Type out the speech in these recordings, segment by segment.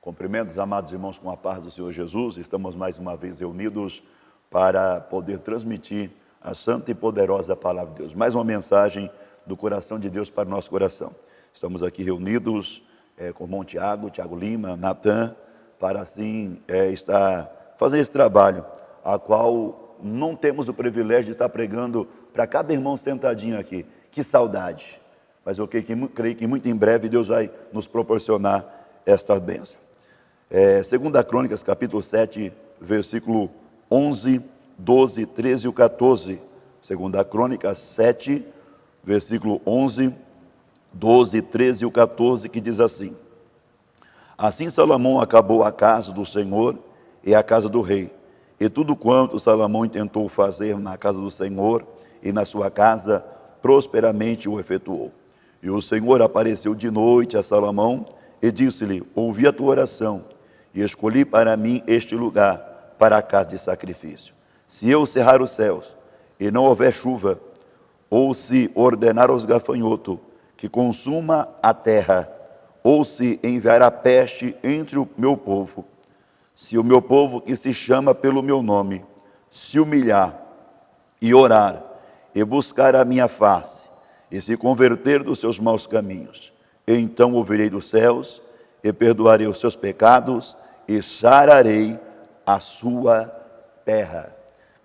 Cumprimento os amados irmãos com a paz do Senhor Jesus. Estamos mais uma vez reunidos para poder transmitir a santa e poderosa palavra de Deus. Mais uma mensagem do coração de Deus para o nosso coração. Estamos aqui reunidos com o irmão Tiago Lima, Natan, para assim estar fazendo esse trabalho, a qual não temos o privilégio de estar pregando para cada irmão sentadinho aqui. Que saudade! Mas eu creio que muito em breve Deus vai nos proporcionar esta bênção. 2 Crônicas, capítulo 7, versículo 11, 12, 13 e 14. 2 Crônicas 7, versículo 11, 12, 13 e 14, que diz assim: Assim Salomão acabou a casa do Senhor e a casa do rei, e tudo quanto Salomão intentou fazer na casa do Senhor e na sua casa, prosperamente o efetuou. E o Senhor apareceu de noite a Salomão e disse-lhe: Ouvi a tua oração, e escolhi para mim este lugar para a casa de sacrifício. Se eu cerrar os céus e não houver chuva, ou se ordenar aos gafanhotos que consuma a terra, ou se enviar a peste entre o meu povo, se o meu povo que se chama pelo meu nome se humilhar e orar e buscar a minha face e se converter dos seus maus caminhos, então ouvirei dos céus e perdoarei os seus pecados e sararei a sua terra.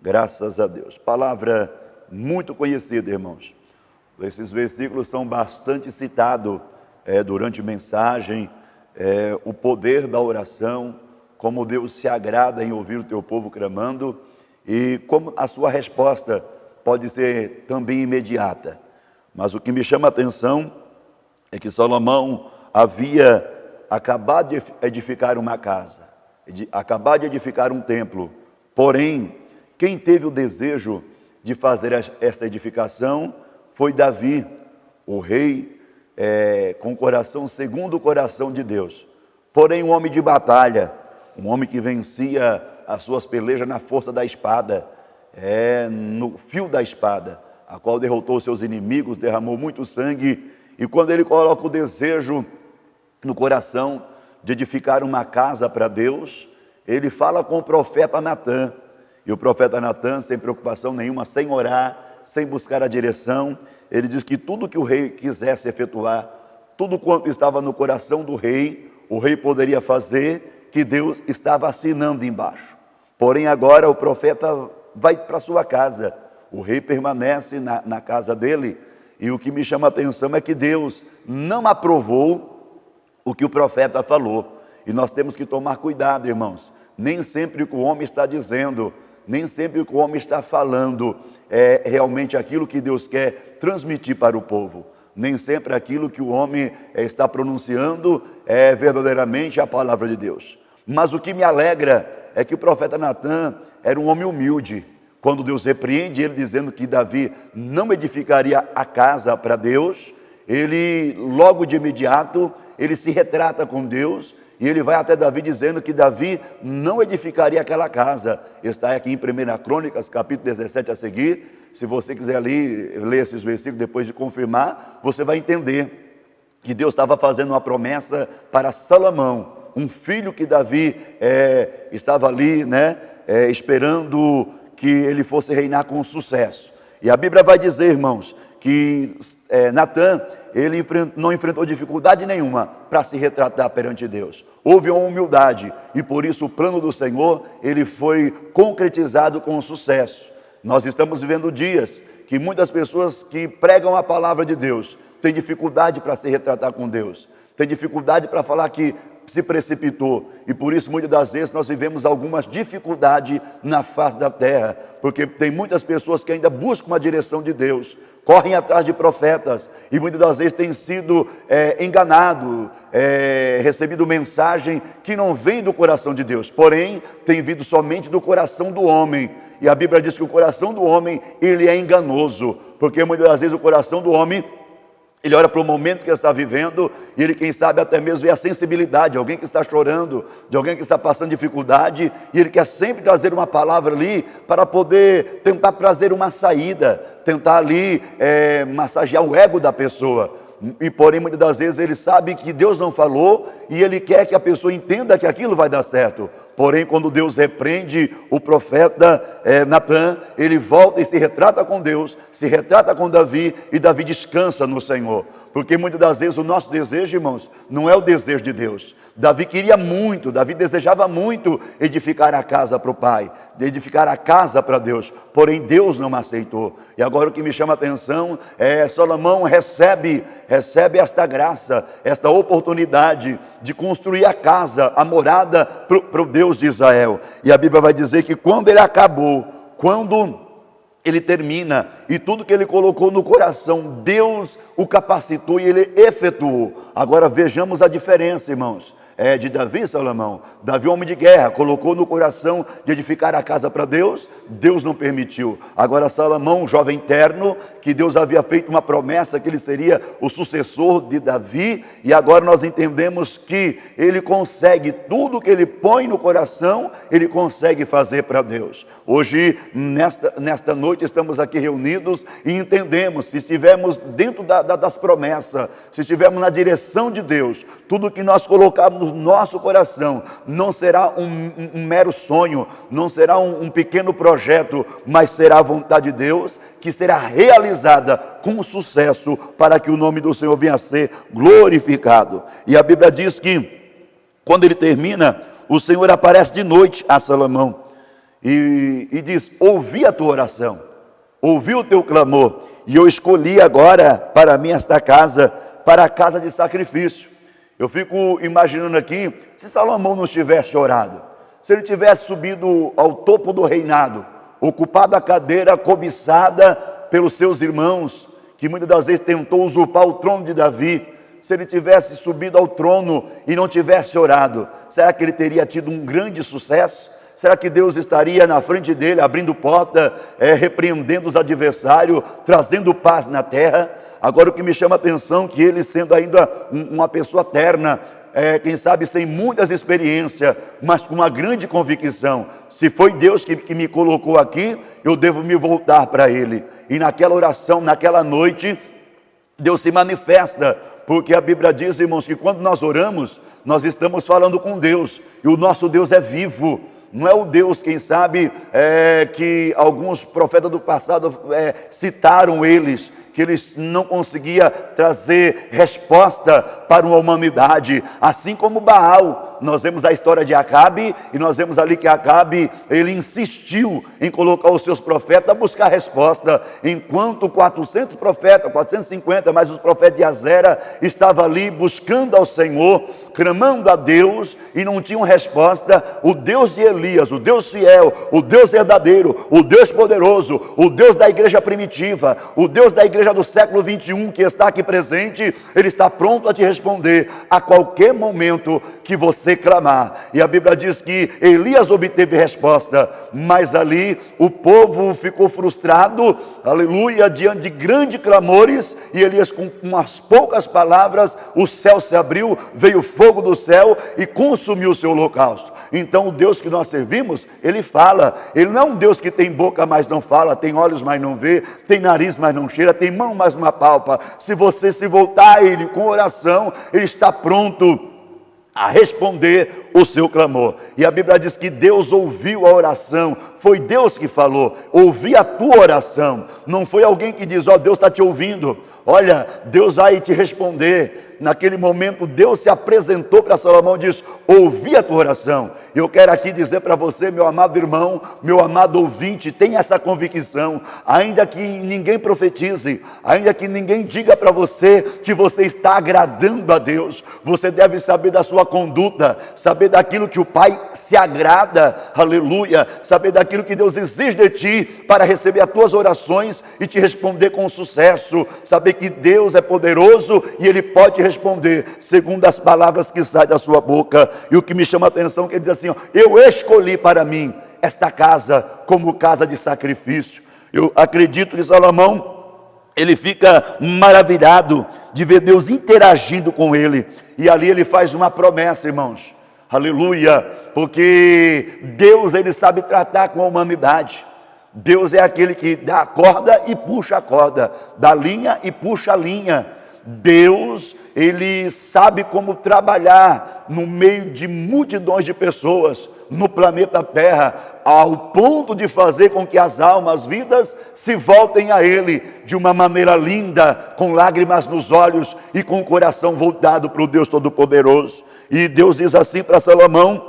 Graças a Deus. Palavra muito conhecida, irmãos. Esses versículos são bastante citados durante mensagem, o poder da oração, como Deus se agrada em ouvir o teu povo clamando e como a sua resposta pode ser também imediata. Mas o que me chama a atenção é que Salomão havia acabado de edificar uma casa, acabado de edificar um templo. Porém, quem teve o desejo de fazer essa edificação foi Davi, o rei com o coração segundo o coração de Deus. Porém, um homem de batalha, um homem que vencia as suas pelejas na força da espada, no fio da espada, a qual derrotou seus inimigos, derramou muito sangue. E quando ele coloca o desejo no coração de edificar uma casa para Deus, ele fala com o profeta Natan. E o profeta Natan, sem preocupação nenhuma, sem orar, sem buscar a direção, ele diz que tudo que o rei quisesse efetuar, tudo quanto estava no coração do rei, o rei poderia fazer, que Deus estava assinando embaixo. Porém agora o profeta vai para sua casa, o rei permanece na casa dele, e o que me chama a atenção é que Deus não aprovou o que o profeta falou. E nós temos que tomar cuidado, irmãos. Nem sempre o que o homem está dizendo, nem sempre o que o homem está falando é realmente aquilo que Deus quer transmitir para o povo. Nem sempre aquilo que o homem está pronunciando é verdadeiramente a palavra de Deus. Mas o que me alegra é que o profeta Natan era um homem humilde. Quando Deus repreende ele dizendo que Davi não edificaria a casa para Deus, ele logo de imediato ele se retrata com Deus e ele vai até Davi dizendo que Davi não edificaria aquela casa. Está aqui em 1 Crônicas, capítulo 17 a seguir. Se você quiser ler esses versículos depois de confirmar, você vai entender que Deus estava fazendo uma promessa para Salomão, um filho que Davi estava ali, esperando que ele fosse reinar com sucesso. E a Bíblia vai dizer, irmãos, que Natan, ele não enfrentou dificuldade nenhuma para se retratar perante Deus. Houve uma humildade e por isso o plano do Senhor, ele foi concretizado com sucesso. Nós estamos vivendo dias que muitas pessoas que pregam a palavra de Deus têm dificuldade para se retratar com Deus, têm dificuldade para falar que se precipitou, e por isso muitas das vezes nós vivemos algumas dificuldades na face da terra, porque tem muitas pessoas que ainda buscam uma direção de Deus, correm atrás de profetas, e muitas das vezes têm sido enganados, recebido mensagem que não vem do coração de Deus, porém tem vindo somente do coração do homem. E a Bíblia diz que o coração do homem, ele é enganoso, porque muitas das vezes o coração do homem, ele olha para o momento que ele está vivendo e ele, quem sabe, até mesmo vê a sensibilidade de alguém que está chorando, de alguém que está passando dificuldade, e ele quer sempre trazer uma palavra ali para poder tentar trazer uma saída, tentar ali massagear o ego da pessoa. E porém, muitas das vezes ele sabe que Deus não falou e ele quer que a pessoa entenda que aquilo vai dar certo. Porém, quando Deus repreende o profeta Natan, ele volta e se retrata com Deus, se retrata com Davi, e Davi descansa no Senhor. Porque muitas das vezes o nosso desejo, irmãos, não é o desejo de Deus. Davi queria muito, Davi desejava muito edificar a casa para o Pai, edificar a casa para Deus, porém Deus não aceitou. E agora o que me chama a atenção é Salomão recebe esta graça, esta oportunidade de construir a casa, a morada para o Deus de Israel. E a Bíblia vai dizer que quando ele acabou, quando ele termina, e tudo que ele colocou no coração, Deus o capacitou e ele efetuou. Agora vejamos a diferença, irmãos, de Davi e Salomão. Davi, homem de guerra, colocou no coração de edificar a casa para Deus, Deus não permitiu. Agora Salomão, jovem terno, que Deus havia feito uma promessa que ele seria o sucessor de Davi, e agora nós entendemos que ele consegue tudo que ele põe no coração, ele consegue fazer para Deus. Hoje, nesta noite, estamos aqui reunidos e entendemos, se estivermos dentro das promessas, se estivermos na direção de Deus, tudo que nós colocarmos no nosso coração não será um mero sonho, não será um pequeno projeto, mas será a vontade de Deus, que será realizada com sucesso, para que o nome do Senhor venha a ser glorificado. E a Bíblia diz que, quando ele termina, o Senhor aparece de noite a Salomão, e diz: ouvi a tua oração, ouvi o teu clamor, e eu escolhi agora para mim esta casa, para a casa de sacrifício. Eu fico imaginando aqui, se Salomão não tivesse orado, se ele tivesse subido ao topo do reinado, ocupado a cadeira cobiçada pelos seus irmãos, que muitas das vezes tentou usurpar o trono de Davi, se ele tivesse subido ao trono e não tivesse orado, será que ele teria tido um grande sucesso? Será que Deus estaria na frente dele, abrindo porta, repreendendo os adversários, trazendo paz na terra? Agora o que me chama a atenção, que ele, sendo ainda uma pessoa terna, quem sabe sem muitas experiências, mas com uma grande convicção, se foi Deus que me colocou aqui, eu devo me voltar para Ele. E naquela oração, naquela noite, Deus se manifesta, porque a Bíblia diz, irmãos, que quando nós oramos, nós estamos falando com Deus, e o nosso Deus é vivo. Não é o Deus, quem sabe, que alguns profetas do passado citaram eles, que eles não conseguiam trazer resposta para uma humanidade, assim como Baal. Nós vemos a história de Acabe, e nós vemos ali que Acabe, ele insistiu em colocar os seus profetas a buscar resposta, enquanto 400 profetas, 450, mais os profetas de Azera, estavam ali buscando ao Senhor, clamando a Deus, e não tinham resposta. O Deus de Elias, o Deus fiel, o Deus verdadeiro, o Deus poderoso, o Deus da igreja primitiva, o Deus da igreja do século 21, que está aqui presente, ele está pronto a te responder a qualquer momento que você clamar. E a Bíblia diz que Elias obteve resposta, mas ali o povo ficou frustrado, aleluia, diante de grandes clamores, e Elias, com umas poucas palavras, o céu se abriu, veio fogo do céu e consumiu o seu holocausto. Então o Deus que nós servimos, ele fala. Ele não é um Deus que tem boca, mas não fala, tem olhos, mas não vê, tem nariz, mas não cheira, tem mão, mas não apalpa. Se você se voltar a ele com oração, ele está pronto a responder o seu clamor. E a Bíblia diz que Deus ouviu a oração, foi Deus que falou: ouvi a tua oração. Não foi alguém que diz: ó, Deus está te ouvindo, olha, Deus vai te responder. Naquele momento Deus se apresentou para Salomão e disse: ouvi a tua oração. Eu quero aqui dizer para você, meu amado irmão, meu amado ouvinte, tenha essa convicção, ainda que ninguém profetize, ainda que ninguém diga para você que você está agradando a Deus, você deve saber da sua conduta, saber daquilo que o Pai se agrada, aleluia, saber daquilo que Deus exige de ti para receber as tuas orações e te responder com sucesso, saber que Deus é poderoso e Ele pode responder segundo as palavras que saem da sua boca. E o que me chama a atenção é que ele diz assim: ó, eu escolhi para mim esta casa como casa de sacrifício. Eu acredito que Salomão, ele fica maravilhado de ver Deus interagindo com ele, e ali ele faz uma promessa, irmãos, aleluia, porque Deus, ele sabe tratar com a humanidade. Deus é aquele que dá a corda e puxa a corda, dá linha e puxa a linha. Deus, Ele sabe como trabalhar no meio de multidões de pessoas no planeta Terra, ao ponto de fazer com que as almas, vidas, se voltem a Ele de uma maneira linda, com lágrimas nos olhos e com o coração voltado para o Deus Todo-Poderoso. E Deus diz assim para Salomão: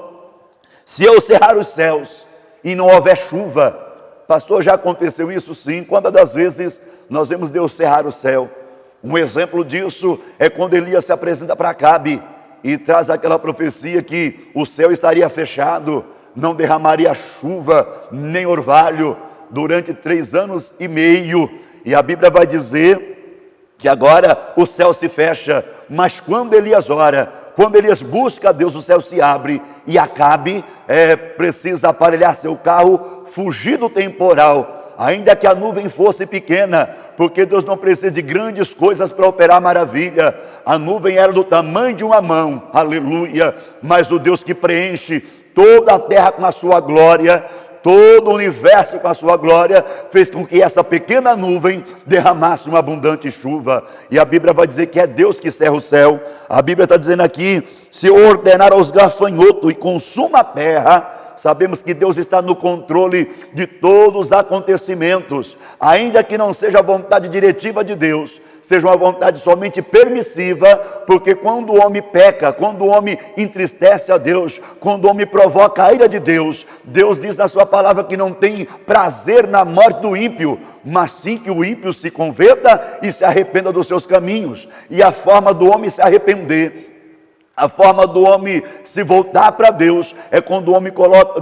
se eu cerrar os céus e não houver chuva, pastor, já aconteceu isso? Sim. Quantas das vezes nós vemos Deus cerrar o céu? Um exemplo disso é quando Elias se apresenta para Acabe e traz aquela profecia que o céu estaria fechado, não derramaria chuva nem orvalho durante 3 anos e meio. E a Bíblia vai dizer que agora o céu se fecha, mas quando Elias ora, quando Elias busca a Deus, o céu se abre e Acabe precisa aparelhar seu carro, fugir do temporal, ainda que a nuvem fosse pequena, porque Deus não precisa de grandes coisas para operar maravilha. A nuvem era do tamanho de uma mão, aleluia, mas o Deus que preenche toda a terra com a sua glória, todo o universo com a sua glória, fez com que essa pequena nuvem derramasse uma abundante chuva. E a Bíblia vai dizer que é Deus que cerra o céu. A Bíblia está dizendo aqui: se eu ordenar aos gafanhotos e consuma a terra. Sabemos que Deus está no controle de todos os acontecimentos, ainda que não seja a vontade diretiva de Deus, seja uma vontade somente permissiva, porque quando o homem peca, quando o homem entristece a Deus, quando o homem provoca a ira de Deus, Deus diz na sua palavra que não tem prazer na morte do ímpio, mas sim que o ímpio se converta e se arrependa dos seus caminhos. E a forma do homem se arrepender, a forma do homem se voltar para Deus, é quando o homem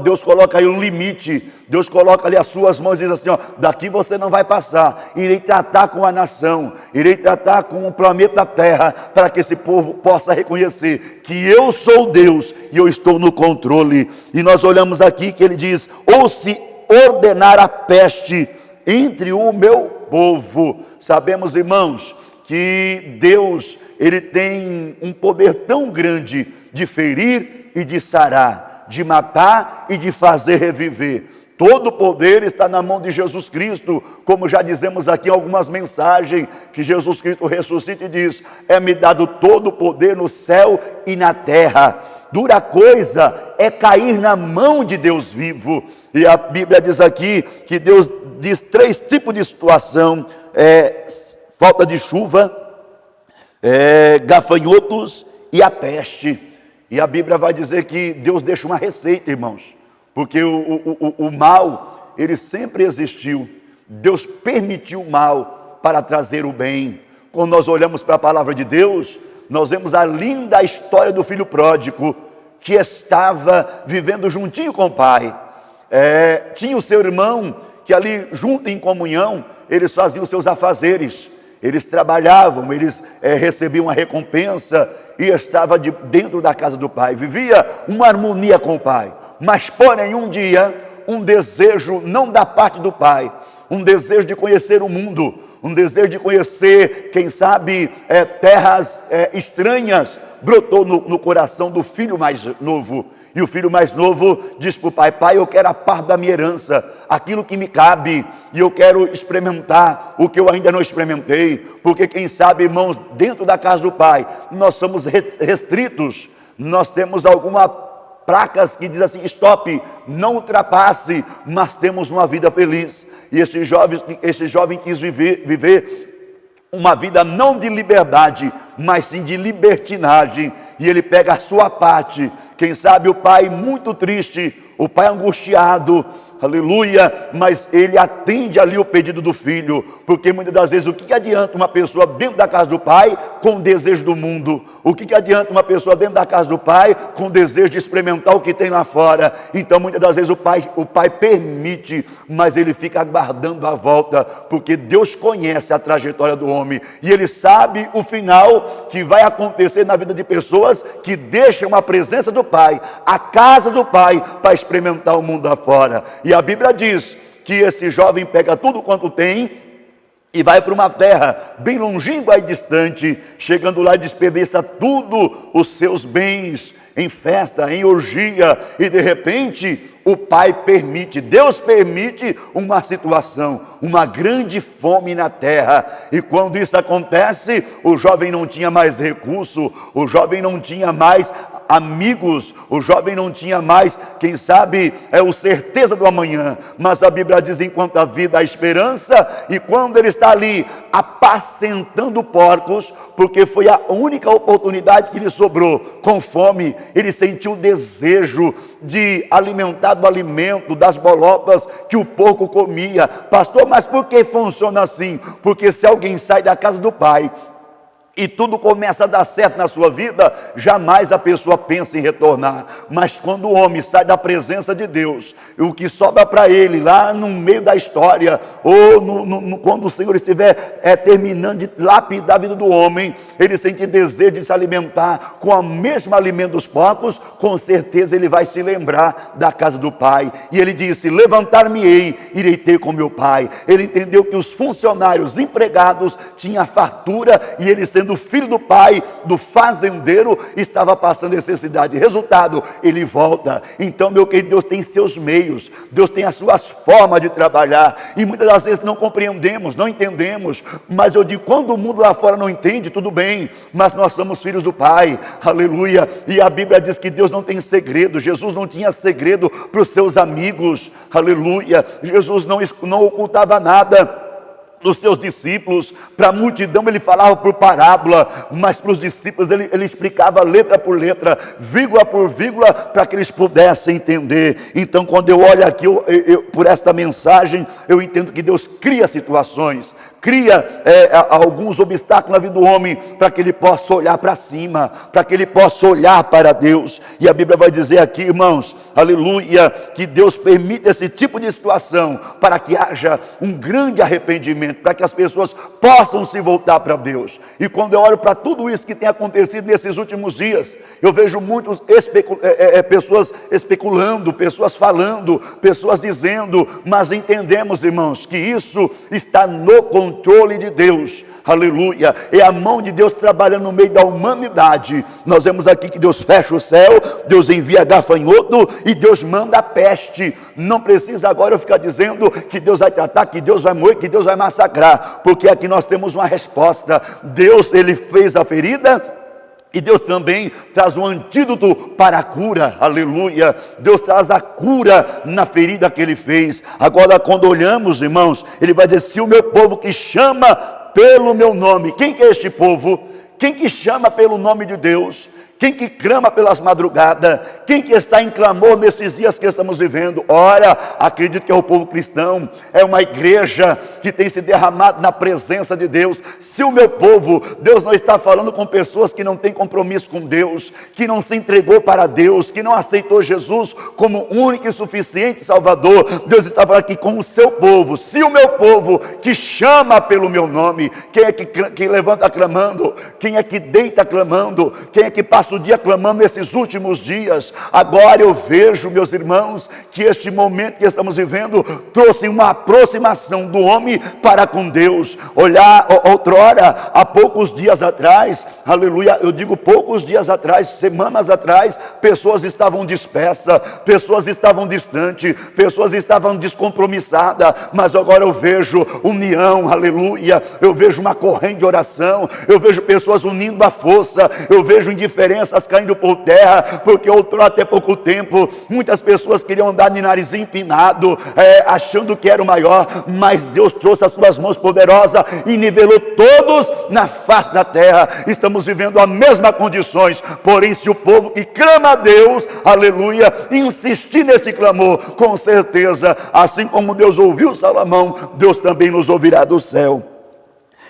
Deus coloca aí um limite, Deus coloca ali as suas mãos e diz assim: ó, daqui você não vai passar, irei tratar com a nação, irei tratar com o planeta Terra, para que esse povo possa reconhecer que eu sou Deus e eu estou no controle. E nós olhamos aqui que ele diz: ou se ordenar a peste entre o meu povo. Sabemos, irmãos, que Deus, Ele tem um poder tão grande de ferir e de sarar, de matar e de fazer reviver. Todo o poder está na mão de Jesus Cristo, como já dizemos aqui em algumas mensagens, que Jesus Cristo ressuscita e diz: é-me dado todo o poder no céu e na terra. Dura coisa é cair na mão de Deus vivo. E a Bíblia diz aqui que Deus diz 3 tipos de situação: falta de chuva, gafanhotos e a peste. E a Bíblia vai dizer que Deus deixa uma receita, irmãos, porque o mal, ele sempre existiu. Deus permitiu o mal para trazer o bem. Quando nós olhamos para a palavra de Deus, nós vemos a linda história do filho pródigo, que estava vivendo juntinho com o pai. Tinha o seu irmão, que ali junto em comunhão, eles faziam seus afazeres. Eles trabalhavam, eles recebiam a recompensa e estava dentro da casa do pai. Vivia uma harmonia com o pai. Mas porém um dia, um desejo não da parte do pai, um desejo de conhecer o mundo, um desejo de conhecer, quem sabe, terras estranhas, brotou no coração do filho mais novo. E o filho mais novo diz para o pai: pai, eu quero a parte da minha herança, aquilo que me cabe, e eu quero experimentar o que eu ainda não experimentei, porque quem sabe, irmãos, dentro da casa do pai, nós somos restritos, nós temos algumas placas que diz assim: stop, não ultrapasse, mas temos uma vida feliz. E esse jovem quis viver uma vida não de liberdade, mas sim de libertinagem, e ele pega a sua parte. Quem sabe o pai muito triste, o pai angustiado, aleluia, mas ele atende ali o pedido do filho, porque muitas das vezes o que adianta uma pessoa dentro da casa do pai com o desejo do mundo? O que adianta uma pessoa dentro da casa do pai com o desejo de experimentar o que tem lá fora? Então muitas das vezes o pai permite, mas ele fica aguardando a volta, porque Deus conhece a trajetória do homem, e ele sabe o final que vai acontecer na vida de pessoas que deixam a presença do pai, a casa do pai, para experimentar o mundo afora. E a Bíblia diz que esse jovem pega tudo quanto tem e vai para uma terra bem longínqua e distante. Chegando lá, desperdiça tudo os seus bens em festa, em orgia, e de repente o pai permite, Deus permite uma situação, uma grande fome na terra. E quando isso acontece, o jovem não tinha mais recurso, o jovem não tinha mais amigos, o jovem não tinha mais, quem sabe, o certeza do amanhã. Mas a Bíblia diz: enquanto a vida há esperança. E quando ele está ali apacentando porcos, porque foi a única oportunidade que lhe sobrou, com fome, ele sentiu o desejo de alimentar do alimento, das bolotas que o porco comia. Pastor, mas por que funciona assim? Porque se alguém sai da casa do pai e tudo começa a dar certo na sua vida, jamais a pessoa pensa em retornar. Mas quando o homem sai da presença de Deus, o que sobra para ele lá no meio da história, ou quando o Senhor estiver terminando de lapidar a vida do homem, ele sente desejo de se alimentar com o mesmo alimento dos porcos, com certeza ele vai se lembrar da casa do pai. E ele disse: levantar-me-ei, irei ter com meu pai. Ele entendeu que os funcionários empregados tinham fartura, e ele, sendo filho do pai, do fazendeiro, estava passando necessidade. Resultado, ele volta. Então, meu querido, Deus tem seus meios, Deus tem as suas formas de trabalhar, e muitas das vezes não compreendemos, não entendemos. Mas eu digo, quando o mundo lá fora não entende, tudo bem, mas nós somos filhos do pai, aleluia. E a Bíblia diz que Deus não tem segredo. Jesus não tinha segredo para os seus amigos, aleluia. Jesus não ocultava nada dos seus discípulos. Para a multidão ele falava por parábola, mas para os discípulos ele explicava letra por letra, vírgula por vírgula, para que eles pudessem entender. Então, quando eu olho aqui por esta mensagem, eu entendo que Deus cria situações, cria alguns obstáculos na vida do homem, para que ele possa olhar para cima, para que ele possa olhar para Deus. E a Bíblia vai dizer aqui, irmãos, aleluia, que Deus permite esse tipo de situação, para que haja um grande arrependimento, para que as pessoas possam se voltar para Deus. E quando eu olho para tudo isso que tem acontecido nesses últimos dias, eu vejo muitas pessoas especulando, pessoas falando, pessoas dizendo, mas entendemos, irmãos, que isso está no controle de Deus, aleluia. É a mão de Deus trabalhando no meio da humanidade. Nós vemos aqui que Deus fecha o céu, Deus envia gafanhoto e Deus manda a peste. Não precisa agora eu ficar dizendo que Deus vai tratar, que Deus vai morrer, que Deus vai massacrar, porque aqui nós temos uma resposta. Deus, ele fez a ferida, e Deus também traz um antídoto para a cura, aleluia. Deus traz a cura na ferida que ele fez. Agora, quando olhamos, irmãos, ele vai dizer: se o meu povo que chama pelo meu nome. Quem que é este povo? Quem que chama pelo nome de Deus? Quem que clama pelas madrugadas? Quem que está em clamor nesses dias que estamos vivendo? Ora, acredito que é o povo cristão, é uma igreja que tem se derramado na presença de Deus. Se o meu povo, Deus não está falando com pessoas que não têm compromisso com Deus, que não se entregou para Deus, que não aceitou Jesus como único e suficiente Salvador. Deus está falando aqui com o seu povo. Se o meu povo que chama pelo meu nome, quem é que levanta clamando? Quem é que deita clamando? Quem é que passa o dia clamando nesses últimos dias? Agora eu vejo, meus irmãos, que este momento que estamos vivendo trouxe uma aproximação do homem para com Deus. Olhar outrora, há poucos dias atrás, aleluia, eu digo poucos dias atrás, semanas atrás, pessoas estavam dispersas, pessoas estavam distantes, pessoas estavam descompromissadas, mas agora eu vejo união, aleluia, eu vejo uma corrente de oração, eu vejo pessoas unindo a força, eu vejo indiferenças caindo por terra, porque outrora, até pouco tempo, muitas pessoas queriam andar de nariz empinado, achando que era o maior, mas Deus trouxe as suas mãos poderosas e nivelou todos na face da terra. Estamos vivendo as mesmas condições, porém se o povo que clama a Deus, aleluia, insistir nesse clamor, com certeza, assim como Deus ouviu Salomão, Deus também nos ouvirá do céu.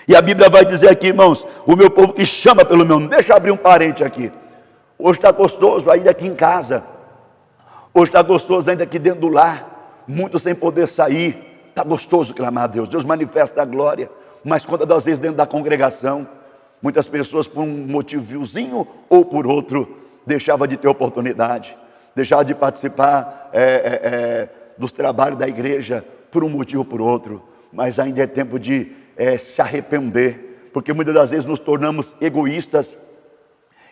E a Bíblia vai dizer aqui, irmãos, o meu povo que chama pelo meu nome. Deixa eu abrir um parente aqui. Hoje está gostoso ainda aqui em casa, hoje está gostoso ainda aqui dentro do lar, muitos sem poder sair, está gostoso clamar a Deus, Deus manifesta a glória. Mas quantas das vezes dentro da congregação, muitas pessoas por um motivozinho ou por outro, deixavam de ter oportunidade, deixavam de participar dos trabalhos da igreja, por um motivo ou por outro. Mas ainda é tempo de se arrepender, porque muitas das vezes nos tornamos egoístas,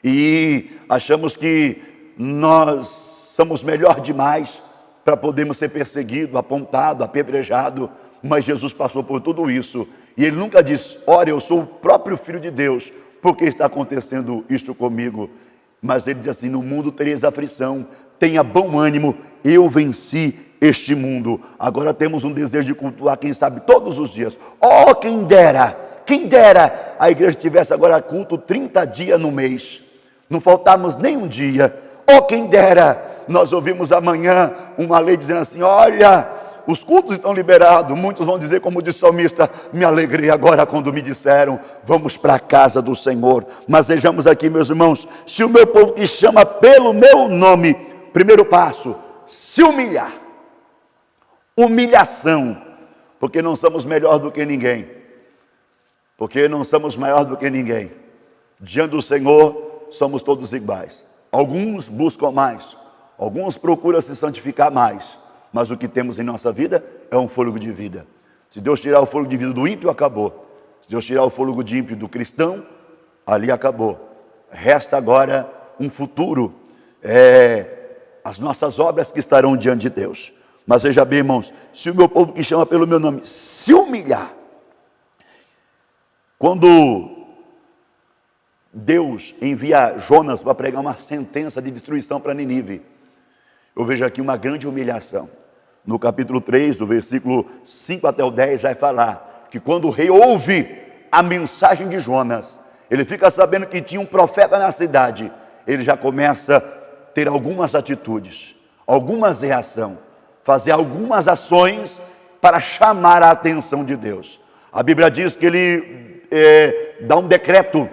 e achamos que nós somos melhor demais para podermos ser perseguidos, apontados, apedrejados, mas Jesus passou por tudo isso, e Ele nunca disse: olha, eu sou o próprio Filho de Deus, por que está acontecendo isto comigo? Mas Ele diz assim: no mundo tereis aflição, tenha bom ânimo, eu venci este mundo. Agora temos um desejo de cultuar, quem sabe, todos os dias. Oh, quem dera a igreja tivesse agora culto 30 dias no mês, não faltamos nem um dia. Oh, quem dera, nós ouvimos amanhã uma lei dizendo assim: olha, os cultos estão liberados. Muitos vão dizer, como diz o salmista: me alegrei agora quando me disseram, vamos para a casa do Senhor. Mas vejamos aqui, meus irmãos, se o meu povo que chama pelo meu nome, primeiro passo, se humilhar. Humilhação, porque não somos melhor do que ninguém, porque não somos maior do que ninguém. Diante do Senhor somos todos iguais. Alguns buscam mais, alguns procuram se santificar mais, mas o que temos em nossa vida é um fôlego de vida. Se Deus tirar o fôlego de vida do ímpio, acabou. Se Deus tirar o fôlego de ímpio do cristão, ali acabou. Resta agora um futuro, as nossas obras que estarão diante de Deus. Mas veja bem, irmãos, se o meu povo que chama pelo meu nome se humilhar, quando Deus envia Jonas para pregar uma sentença de destruição para Nínive, eu vejo aqui uma grande humilhação. No capítulo 3, do versículo 5 até o 10, vai falar que quando o rei ouve a mensagem de Jonas, ele fica sabendo que tinha um profeta na cidade, ele já começa a ter algumas atitudes, algumas reações, fazer algumas ações para chamar a atenção de Deus. A Bíblia diz que ele dá um decreto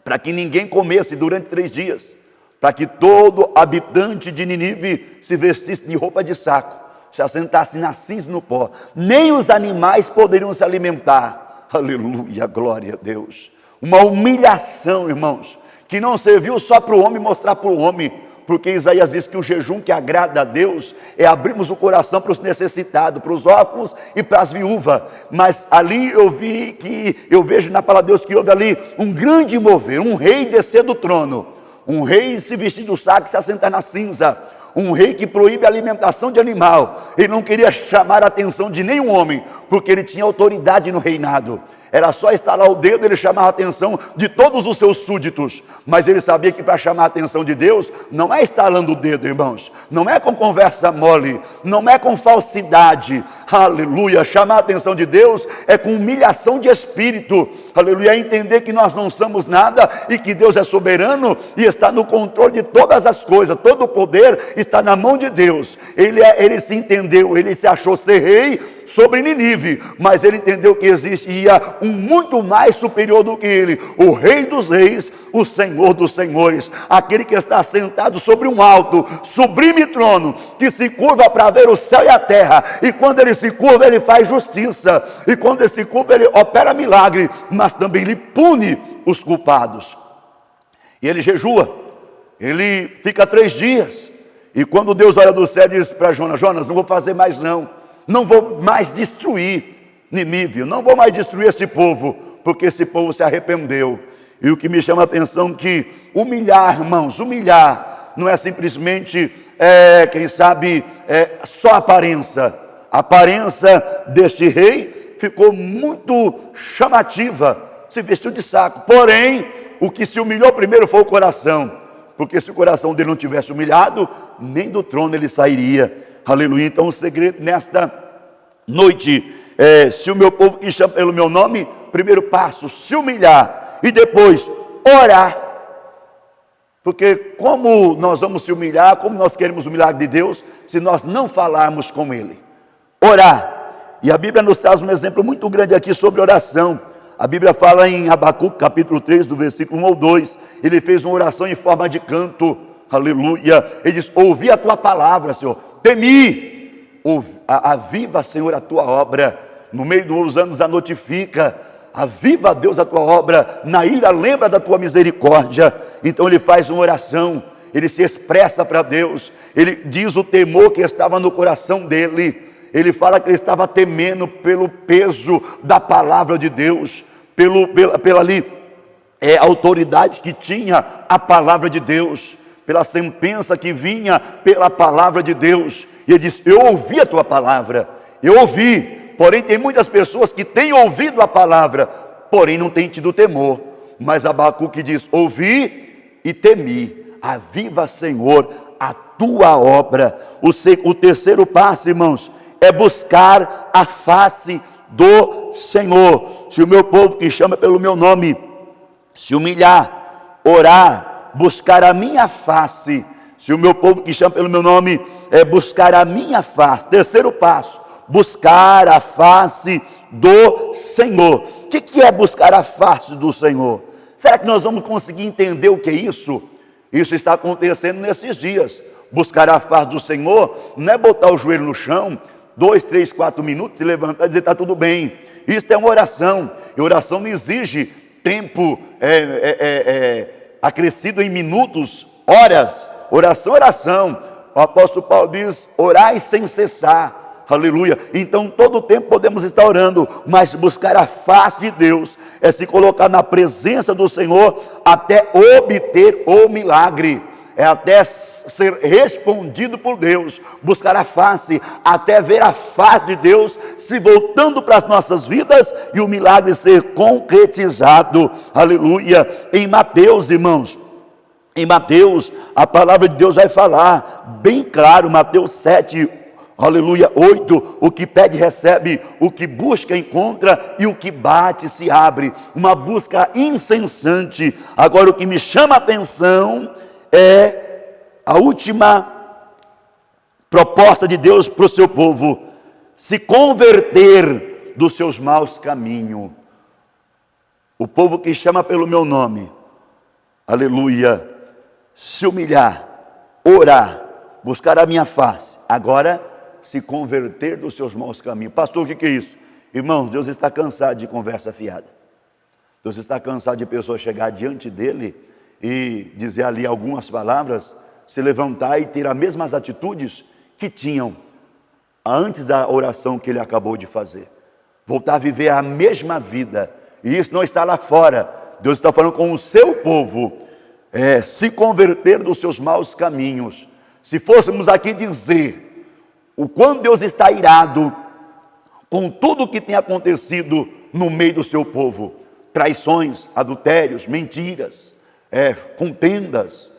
para que ninguém comesse durante 3 dias, para que todo habitante de Nínive se vestisse de roupa de saco, se assentasse na cinza no pó, nem os animais poderiam se alimentar. Aleluia, glória a Deus. Uma humilhação, irmãos, que não serviu só para o homem mostrar para o homem, porque Isaías diz que o jejum que agrada a Deus é abrirmos o coração para os necessitados, para os órfãos e para as viúvas. Mas ali eu vejo na palavra de Deus que houve ali um grande mover, um rei descer do trono, um rei se vestir do saco e se assentar na cinza, um rei que proíbe a alimentação de animal. Ele não queria chamar a atenção de nenhum homem, porque ele tinha autoridade no reinado. Era só estalar o dedo, ele chamava a atenção de todos os seus súditos. Mas ele sabia que para chamar a atenção de Deus, não é estalando o dedo, irmãos. Não é com conversa mole, não é com falsidade. Aleluia, chamar a atenção de Deus é com humilhação de espírito. Aleluia, é entender que nós não somos nada e que Deus é soberano e está no controle de todas as coisas. Todo o poder está na mão de Deus. Ele se entendeu, ele se achou ser rei sobre Nínive, mas ele entendeu que existia um muito mais superior do que ele, o Rei dos Reis, o Senhor dos Senhores, aquele que está sentado sobre um alto, sublime trono, que se curva para ver o céu e a terra, e quando ele se curva, ele faz justiça, e quando ele se curva, ele opera milagre, mas também ele pune os culpados. E ele jejua, ele fica 3 dias, e quando Deus olha do céu, diz para Jonas: Jonas, não vou fazer mais não vou mais destruir Nínive, não vou mais destruir este povo, porque esse povo se arrependeu. E o que me chama a atenção é que humilhar, irmãos, humilhar não é simplesmente, quem sabe, só aparência. A aparência deste rei ficou muito chamativa, se vestiu de saco. Porém, o que se humilhou primeiro foi o coração, porque se o coração dele não tivesse humilhado, nem do trono ele sairia. Aleluia. Então o segredo nesta noite se o meu povo que chama pelo meu nome, primeiro passo, se humilhar e depois orar. Porque como nós vamos se humilhar, como nós queremos o milagre de Deus, se nós não falarmos com Ele? Orar. E a Bíblia nos traz um exemplo muito grande aqui sobre oração. A Bíblia fala em Abacuque, capítulo 3, do versículo 1 ao 2, ele fez uma oração em forma de canto. Aleluia. Ele diz: ouvi a tua palavra, Senhor, temi, aviva, Senhor, a tua obra, no meio dos anos a notifica, aviva, Deus, a tua obra, na ira lembra da tua misericórdia. Então ele faz uma oração, ele se expressa para Deus, ele diz o temor que estava no coração dele, ele fala que ele estava temendo pelo peso da palavra de Deus, pela autoridade que tinha a palavra de Deus, pela sentença que vinha pela palavra de Deus. E ele disse: eu ouvi a tua palavra, eu ouvi. Porém tem muitas pessoas que têm ouvido a palavra, porém não têm tido temor. Mas Abacuque diz: ouvi e temi. Aviva, Senhor, a tua obra. O terceiro passo, irmãos, é buscar a face do Senhor. Se o meu povo que chama pelo meu nome se humilhar, orar, buscar a minha face. Se o meu povo que chama pelo meu nome buscar a minha face. Terceiro passo, buscar a face do Senhor. O que é buscar a face do Senhor? Será que nós vamos conseguir entender o que é isso? Isso está acontecendo nesses dias. Buscar a face do Senhor não é botar o joelho no chão, 2, 3, 4 minutos, se levantar e dizer: está tudo bem. Isso é uma oração. E oração não exige tempo acrescido em minutos, horas. Oração é oração. O apóstolo Paulo diz: orai sem cessar. Aleluia. Então todo o tempo podemos estar orando, mas buscar a face de Deus é se colocar na presença do Senhor até obter o milagre, é até ser respondido por Deus. Buscar a face até ver a face de Deus se voltando para as nossas vidas e o milagre ser concretizado. Aleluia. Em Mateus, irmãos, em Mateus, a palavra de Deus vai falar bem claro, Mateus 7, aleluia, 8, o que pede recebe, o que busca encontra e o que bate se abre. Uma busca incessante. Agora o que me chama a atenção é a última proposta de Deus para o seu povo: se converter dos seus maus caminhos. O povo que chama pelo meu nome, aleluia, se humilhar, orar, buscar a minha face, agora se converter dos seus maus caminhos. Pastor, o que é isso? Irmãos, Deus está cansado de conversa fiada. Deus está cansado de pessoas chegar diante dele e dizer ali algumas palavras, se levantar e ter as mesmas atitudes que tinham antes da oração que ele acabou de fazer. Voltar a viver a mesma vida. E isso não está lá fora. Deus está falando com o seu povo. Se converter dos seus maus caminhos. Se fôssemos aqui dizer o quanto Deus está irado com tudo o que tem acontecido no meio do seu povo. Traições, adultérios, mentiras, contendas.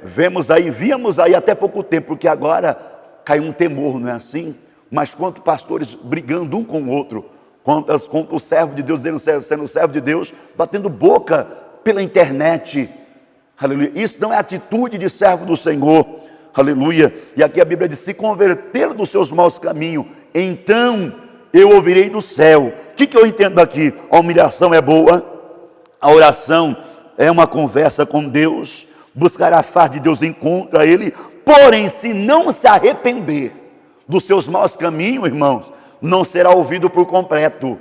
Víamos aí até pouco tempo, porque agora caiu um temor, não é assim? Mas quantos pastores brigando um com o outro, contra o servo de Deus, sendo servo de Deus, batendo boca pela internet. Aleluia. Isso não é atitude de servo do Senhor. Aleluia. E aqui a Bíblia diz: se converter dos seus maus caminhos, então eu ouvirei do céu. O que eu entendo aqui? A humilhação é boa, a oração é uma conversa com Deus, buscar a face de Deus encontra Ele. Porém, se não se arrepender dos seus maus caminhos, irmãos, não será ouvido por completo,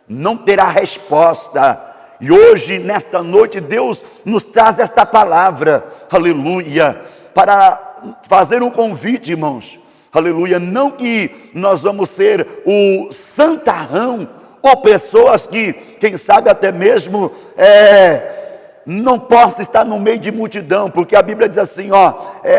não terá resposta. E hoje, nesta noite, Deus nos traz esta palavra, aleluia, para fazer um convite, irmãos, aleluia. Não que nós vamos ser o santarrão, ou pessoas que, quem sabe até mesmo, não possa estar no meio de multidão, porque a Bíblia diz assim,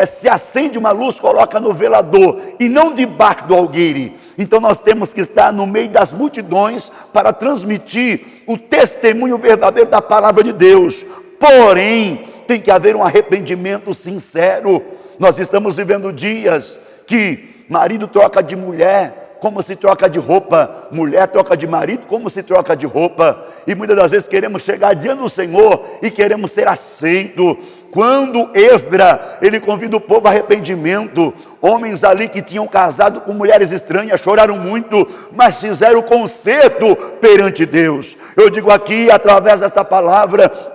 se acende uma luz, coloca no velador, e não debaixo do algueire. Então nós temos que estar no meio das multidões, para transmitir o testemunho verdadeiro da palavra de Deus. Porém, tem que haver um arrependimento sincero. Nós estamos vivendo dias que marido troca de mulher como se troca de roupa, mulher troca de marido como se troca de roupa, e muitas das vezes queremos chegar diante do Senhor e queremos ser aceito. Quando Esdra, ele convida o povo a arrependimento, homens ali que tinham casado com mulheres estranhas, choraram muito, mas fizeram conserto perante Deus. Eu digo aqui, através desta palavra,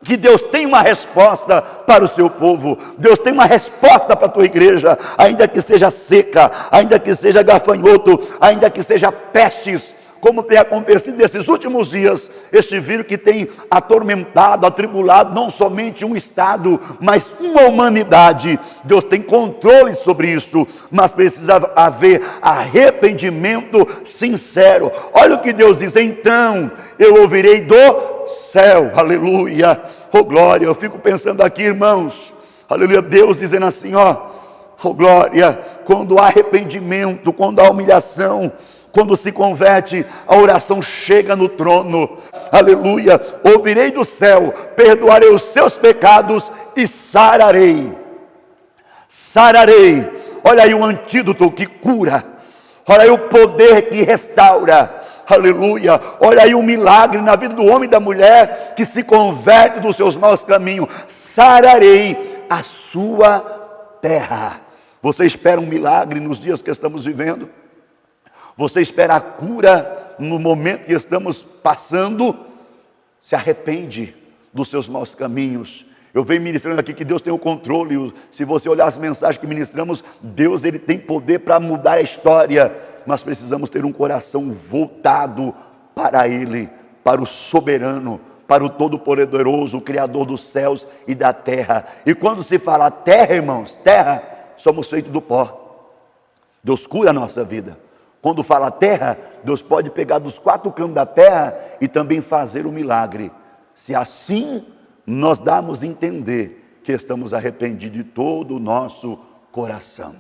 que Deus tem uma resposta para o seu povo. Deus tem uma resposta para a tua igreja, ainda que seja seca, ainda que seja gafanhoto, ainda que seja pestes, como tem acontecido nesses últimos dias, este vírus que tem atormentado, atribulado não somente um estado, mas uma humanidade. Deus tem controle sobre isso, mas precisa haver arrependimento sincero. Olha o que Deus diz: então eu ouvirei do céu, aleluia, oh glória. Eu fico pensando aqui, irmãos, Aleluia, Deus dizendo assim, oh glória, quando há arrependimento, quando há humilhação, quando se converte, a oração chega no trono. Aleluia, ouvirei do céu, perdoarei os seus pecados e sararei. Sararei. Olha aí o antídoto que cura. Olha aí o poder que restaura. Aleluia. Olha aí o milagre na vida do homem e da mulher que se converte dos seus maus caminhos. Sararei a sua terra. Você espera um milagre nos dias que estamos vivendo? Você espera a cura no momento que estamos passando? Se arrepende dos seus maus caminhos. Eu venho ministrando aqui que Deus tem o controle. Se você olhar as mensagens que ministramos, Deus ele tem poder para mudar a história. Mas precisamos ter um coração voltado para Ele, para o soberano, para o Todo-Poderoso, o Criador dos céus e da terra. E quando se fala terra, irmãos, terra, somos feitos do pó. Deus cura a nossa vida. Quando fala terra, Deus pode pegar dos 4 cantos da terra e também fazer o milagre. Se assim nós damos a entender que estamos arrependidos de todo o nosso coração.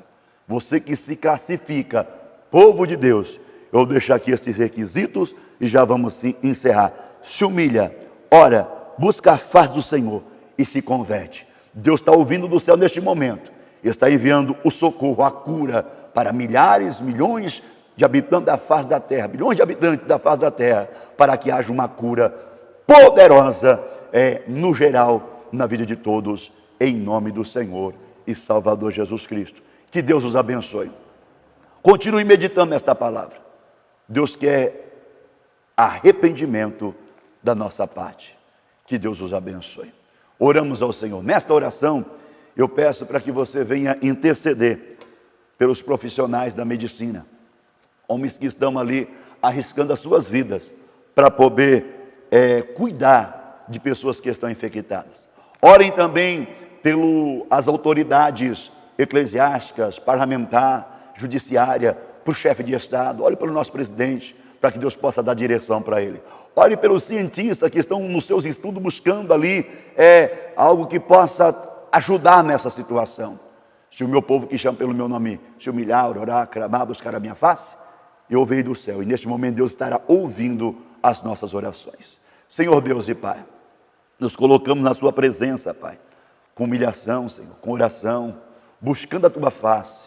Você que se classifica povo de Deus, eu vou deixar aqui esses requisitos e já vamos encerrar. Se humilha, ora, busca a face do Senhor e se converte. Deus está ouvindo do céu neste momento. Ele está enviando o socorro, a cura para milhares, milhões de habitantes da face da terra, bilhões de habitantes da face da terra, para que haja uma cura poderosa, no geral, na vida de todos, em nome do Senhor e Salvador Jesus Cristo. Que Deus os abençoe. Continue meditando nesta palavra. Deus quer arrependimento da nossa parte. Que Deus os abençoe. Oramos ao Senhor. Nesta oração, eu peço para que você venha interceder pelos profissionais da medicina, homens que estão ali arriscando as suas vidas para poder cuidar de pessoas que estão infectadas. Orem também pelas autoridades eclesiásticas, parlamentar, judiciária, para o chefe de Estado. Ore pelo nosso presidente, para que Deus possa dar direção para ele. Ore pelos cientistas que estão nos seus estudos buscando ali algo que possa ajudar nessa situação. Se o meu povo que chama pelo meu nome se humilhar, orar, clamar, buscar a minha face, eu ouvirei do céu. E neste momento Deus estará ouvindo as nossas orações. Senhor Deus e Pai, nos colocamos na sua presença, Pai, com humilhação, Senhor, com oração, buscando a tua face,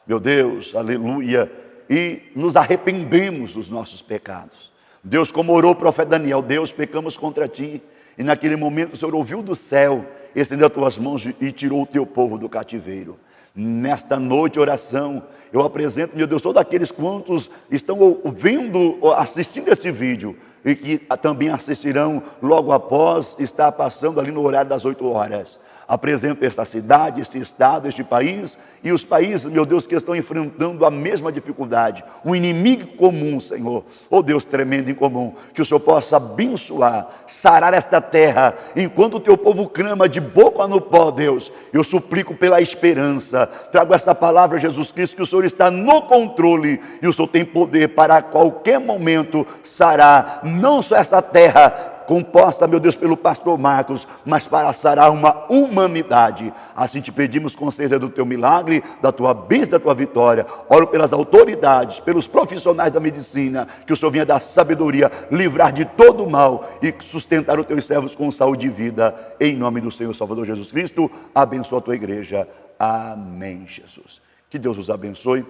meu Deus, aleluia, e nos arrependemos dos nossos pecados. Deus, como orou o profeta Daniel, Deus, pecamos contra ti, e naquele momento o Senhor ouviu do céu, estendeu as tuas mãos e tirou o teu povo do cativeiro. Nesta noite de oração, eu apresento, meu Deus, todos aqueles quantos estão ouvindo, assistindo este vídeo, e que também assistirão logo após estar passando ali no horário das 8 horas. Apresento esta cidade, este estado, este país e os países, meu Deus, que estão enfrentando a mesma dificuldade, um inimigo comum, Senhor, oh Deus tremendo e comum, que o Senhor possa abençoar, sarar esta terra, enquanto o teu povo clama de boca no pó, Deus, eu suplico pela esperança, trago essa palavra, Jesus Cristo, que o Senhor está no controle e o Senhor tem poder para a qualquer momento sarar, não só essa terra, composta, meu Deus, pelo pastor Marcos, mas para sarar uma humanidade. Assim te pedimos, conceda do teu milagre, da tua bênção, da tua vitória. Oro pelas autoridades, pelos profissionais da medicina, que o Senhor venha dar sabedoria, livrar de todo o mal e sustentar os teus servos com saúde e vida. Em nome do Senhor Salvador Jesus Cristo, abençoa a tua igreja. Amém, Jesus. Que Deus os abençoe.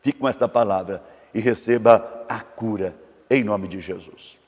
Fique com esta palavra e receba a cura em nome de Jesus.